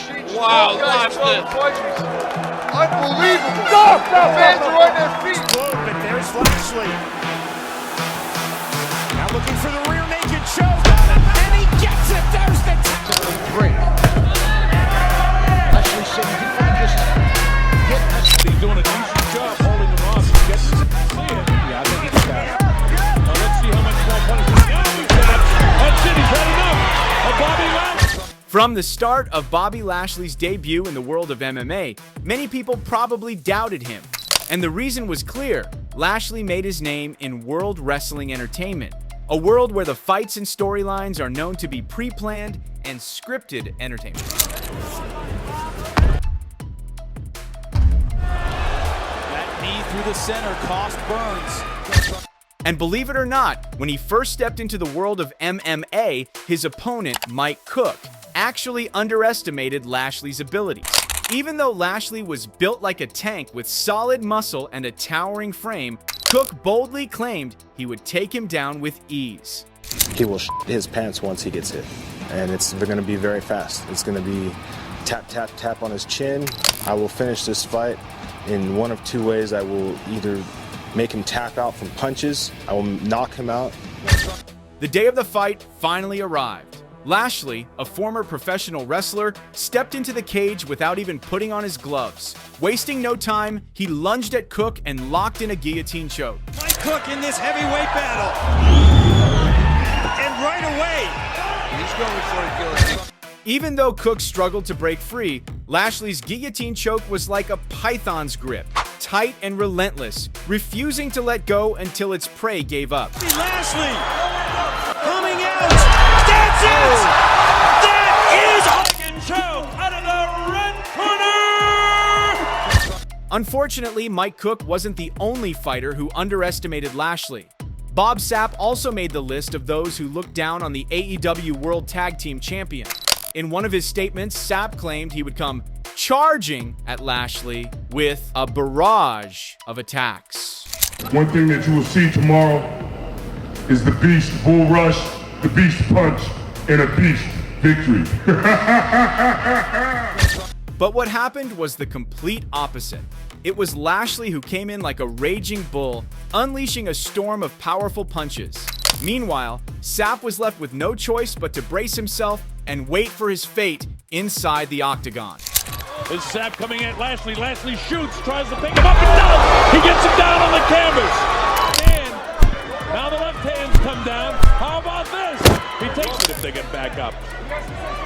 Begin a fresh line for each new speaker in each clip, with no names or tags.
exchange.
Wow,
guys
left
punches. Unbelievable. Stop, fans are on their feet.
But there's Lashley. Now looking for the rear naked choke. And he gets it. There's the
Great. Lashley said he didn't want to just get that.
He's doing a decent job holding him off. He gets it. Yeah, I think he's got it. Let's see how much more punishment. Now he's got it. That's it. He's had enough of Bobby Lashley.
From the start of Bobby Lashley's debut in the world of MMA, many people probably doubted him. And the reason was clear. Lashley made his name in World Wrestling Entertainment, a world where the fights and storylines are known to be pre-planned and scripted entertainment.
That knee through the center cost Burns.
And believe it or not, when he first stepped into the world of MMA, his opponent, Mike Cook, actually underestimated Lashley's abilities. Even though Lashley was built like a tank with solid muscle and a towering frame, Cook boldly claimed he would take him down with ease.
He will his pants once he gets hit, and they're going to be very fast. It's going to be tap, tap, tap on his chin. I will finish this fight in one of two ways. I will either make him tap out from punches, I will knock him out.
The day of the fight finally arrived. Lashley, a former professional wrestler, stepped into the cage without even putting on his gloves. Wasting no time, he lunged at Cook and locked in a guillotine choke.
Mike Cook in this heavyweight battle. And right away,
He's going for a guillotine.
Even though Cook struggled to break free, Lashley's guillotine choke was like a python's grip, tight and relentless, refusing to let go until its prey gave up.
Lashley coming out. That's it! That is a choke out of the red corner!
Unfortunately, Mike Cook wasn't the only fighter who underestimated Lashley. Bob Sapp also made the list of those who looked down on the AEW World Tag Team Champion. In one of his statements, Sapp claimed he would come charging at Lashley with a barrage of attacks.
One thing that you will see tomorrow is the Beast Bull Rush, the Beast Punch, and a Beast Victory.
But what happened was the complete opposite. It was Lashley who came in like a raging bull, unleashing a storm of powerful punches. Meanwhile, Sapp was left with no choice but to brace himself and wait for his fate inside the octagon.
Is Sapp coming at Lashley? Lashley shoots, tries to pick him up and down. He gets him down on the canvas. And now the left hands come down. How about this? He takes it if they get back up.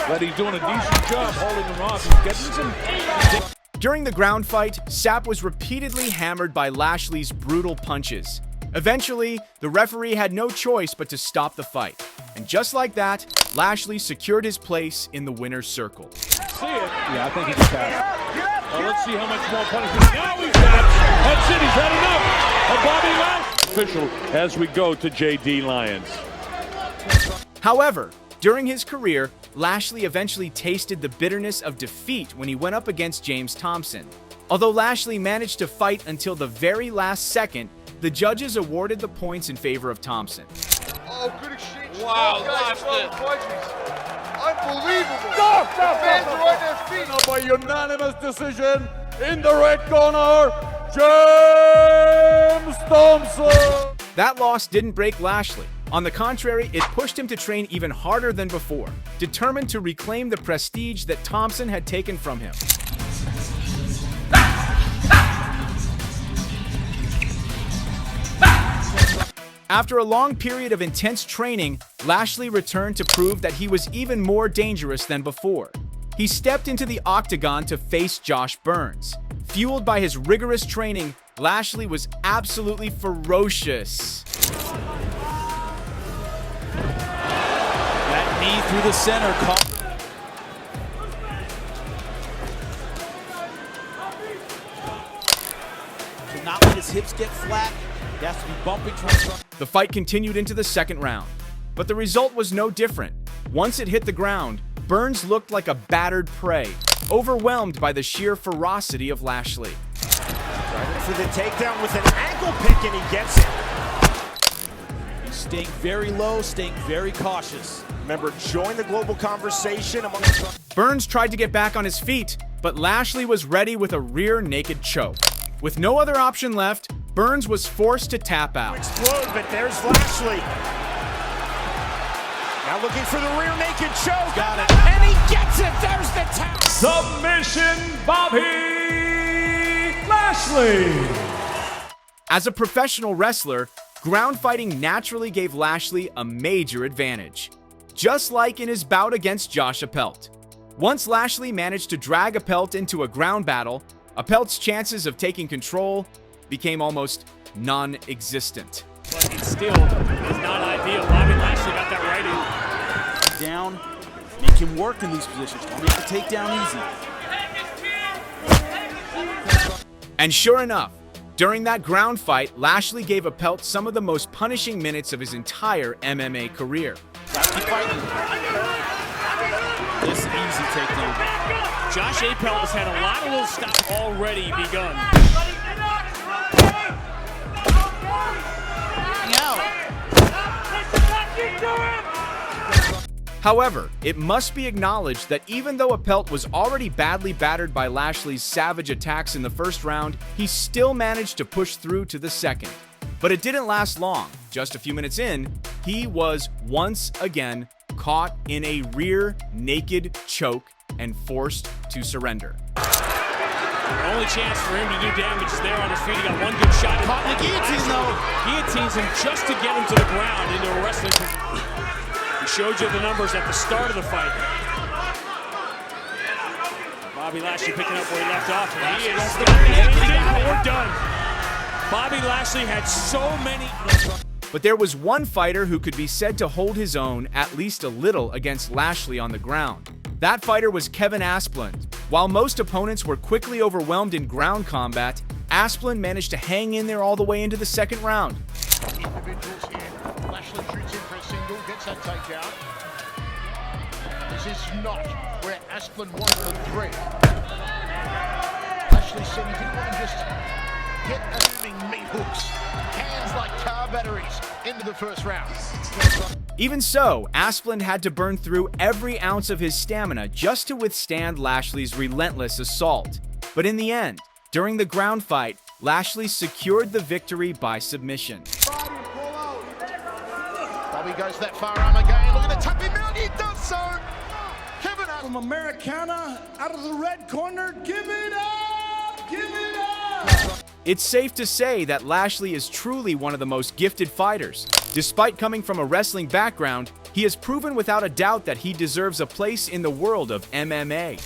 But he's doing a decent job holding him off. He's getting some.
During the ground fight, Sapp was repeatedly hammered by Lashley's brutal punches. Eventually, the referee had no choice but to stop the fight. And just like that, Lashley secured his place in the winner's circle.
See it? Yeah, I think he's got it. Let's see how much more punishment. Now he's got it. That's it. He's had enough of Bobby Lashley. Official as we go to J.D. Lyons.
However, during his career, Lashley eventually tasted the bitterness of defeat when he went up against James Thompson. Although Lashley managed to fight until the very last second, the judges awarded the points in favor of Thompson.
Oh, good exchange.
Wow,
guys
left
punches. Unbelievable.
Stop,
fans are on their feet.
By unanimous decision in the red corner, James Thompson.
That loss didn't break Lashley. On the contrary, it pushed him to train even harder than before, determined to reclaim the prestige that Thompson had taken from him. After a long period of intense training, Lashley returned to prove that he was even more dangerous than before. He stepped into the octagon to face Josh Burns. Fueled by his rigorous training, Lashley was absolutely ferocious.
That knee through the center caught. To not let his hips get flat, he has to be bumping towards.
The fight continued into the second round, but the result was no different. Once it hit the ground, Burns looked like a battered prey, overwhelmed by the sheer ferocity of Lashley.
For the takedown with an ankle pick, and he gets it.
He's
staying very low, staying very cautious.
Remember, join the global conversation among the...
Burns tried to get back on his feet, but Lashley was ready with a rear naked choke. With no other option left, Burns was forced to tap out.
Explode, but there's Lashley. Now looking for the rear naked choke.
Got it.
And he gets it. There's the tap.
Submission Bobby Lashley.
As a professional wrestler, ground fighting naturally gave Lashley a major advantage. Just like in his bout against Josh Appelt. Once Lashley managed to drag Appelt into a ground battle, Appelt's chances of taking control became almost non-existent.
But it still is not ideal. Bobby Lashley got that right in. Down, make him work in these positions. Don't make the takedown easy.
And sure enough, during that ground fight, Lashley gave Appelt some of the most punishing minutes of his entire MMA career.
Keep fighting. This easy takedown. Josh Appelt has had a lot of little stops already begun.
However, it must be acknowledged that even though Appelt was already badly battered by Lashley's savage attacks in the first round, he still managed to push through to the second. But it didn't last long. Just a few minutes in, he was once again caught in a rear naked choke and forced to surrender.
The only chance for him to do damage is there on his feet. He got one good shot. Caught in the guillotine, though. Guillotines him just to get him to the ground into a wrestling. He showed you the numbers at the start of the fight. Bobby Lashley picking up where he left off. He is we're done. Bobby Lashley had so many.
But there was one fighter who could be said to hold his own at least a little against Lashley on the ground. That fighter was Kevin Asplund. While most opponents were quickly overwhelmed in ground combat, Asplund managed to hang in there all the way into the second round.
Individuals here. Lashley shoots in for a single, gets that takedown. This is not where Asplund wanted the three. Lashley said he didn't want to just get moving meat hooks, hands like car batteries into the first round.
Even so, Asplund had to burn through every ounce of his stamina just to withstand Lashley's relentless assault. But in the end, during the ground fight, Lashley secured the victory by submission.
Bobby goes that far arm again. Look at the tapping out. He does so. Kevin
From Americana, out of the red corner, give it up! Give it up!
It's safe to say that Lashley is truly one of the most gifted fighters. Despite coming from a wrestling background, he has proven without a doubt that he deserves a place in the world of MMA.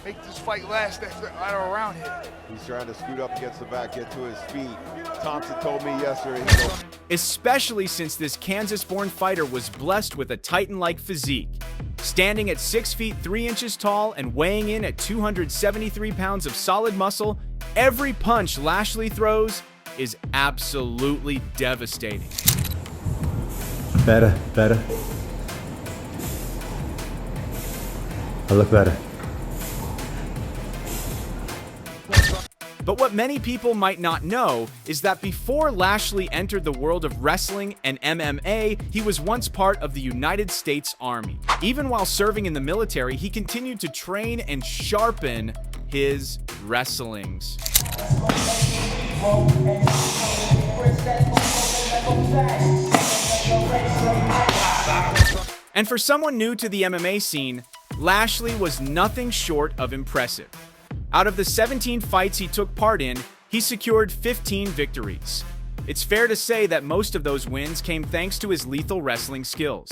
Make this fight last right around here.
He's trying to scoot up against the back, get to his feet. Thompson told me yesterday.
Especially since this Kansas-born fighter was blessed with a Titan-like physique. Standing at 6 feet 3 inches tall and weighing in at 273 pounds of solid muscle, every punch Lashley throws is absolutely devastating.
Better. I look better.
But what many people might not know is that before Lashley entered the world of wrestling and MMA, he was once part of the United States Army. Even while serving in the military, he continued to train and sharpen his wrestlings. And for someone new to the MMA scene, Lashley was nothing short of impressive. Out of the 17 fights he took part in, he secured 15 victories. It's fair to say that most of those wins came thanks to his lethal wrestling skills.